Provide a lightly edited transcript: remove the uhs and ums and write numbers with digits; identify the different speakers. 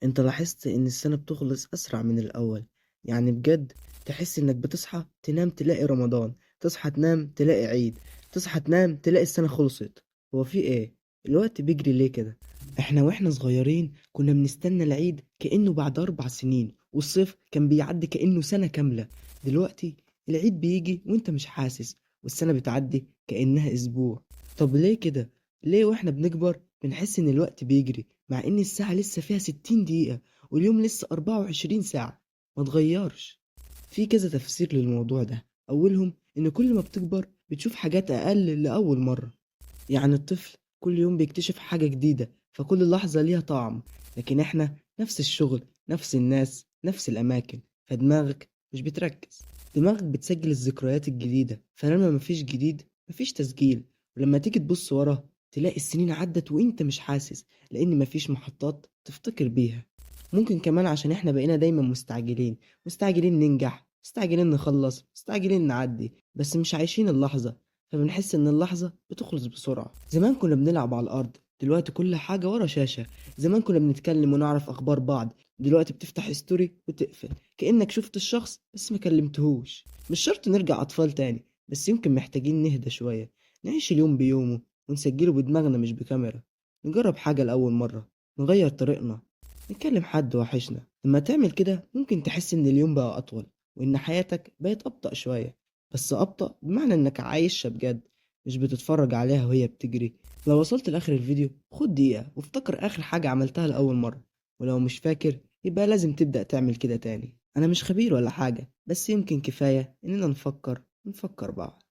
Speaker 1: انت لاحظت ان السنة بتخلص اسرع من الاول؟ يعني بجد تحس انك بتصحى تنام تلاقي رمضان، تصحى تنام تلاقي عيد، تصحى تنام تلاقي السنة خلصت. هو في ايه؟ الوقت بيجري ليه كده؟ احنا واحنا صغيرين كنا بنستنى العيد كأنه بعد 4 سنين، والصيف كان بيعدي كأنه سنة كاملة. دلوقتي العيد بيجي وانت مش حاسس، والسنة بتعدي كأنها اسبوع. طب ليه كده؟ ليه واحنا بنكبر بنحس ان الوقت بيجري مع ان الساعة لسه فيها 60 دقيقة واليوم لسه 24 ساعة؟ ما تغيرش. في كذا تفسير للموضوع ده، اولهم ان كل ما بتكبر بتشوف حاجات اقل لأول مرة. يعني الطفل كل يوم بيكتشف حاجة جديدة، فكل لحظة ليها طعم. لكن احنا نفس الشغل، نفس الناس، نفس الأماكن، فدماغك مش بتركز. دماغك بتسجل الذكريات الجديدة، فلما مفيش جديد مفيش تسجيل. ولما تيجي تبص ورا تلاقي السنين عدت وانت مش حاسس، لأن مفيش محطات تفتكر بيها. ممكن كمان عشان احنا بقينا دايما مستعجلين، مستعجلين ننجح، مستعجلين نخلص، مستعجلين نعدي، بس مش عايشين اللحظة. فبنحس إن اللحظة بتخلص بسرعة. زمان كنا بنلعب على الأرض، دلوقتي كل حاجة ورا شاشة. زمان كنا بنتكلم ونعرف أخبار بعض، دلوقتي بتفتح ستوري وتقفل كأنك شفت الشخص بس ما كلمتهوش. مش شرط نرجع أطفال تاني، بس يمكن محتاجين نهدى شوية، نعيش اليوم بيومه ونسجله بدماغنا مش بكاميرا. نجرب حاجة لأول مرة، نغير طريقنا، نتكلم حد وحشنا. لما تعمل كده ممكن تحس إن اليوم بقى أطول، وإن حياتك بقت أبطأ شوية. بس أبطأ بمعنى إنك عايشها بجد، مش بتتفرج عليها وهي بتجري. لو وصلت لآخر الفيديو خد دقيقة وافتكر آخر حاجة عملتها لأول مرة، ولو مش فاكر يبقى لازم تبدأ تعمل كده تاني. أنا مش خبير ولا حاجة، بس يمكن كفاية إننا نفكر بعض.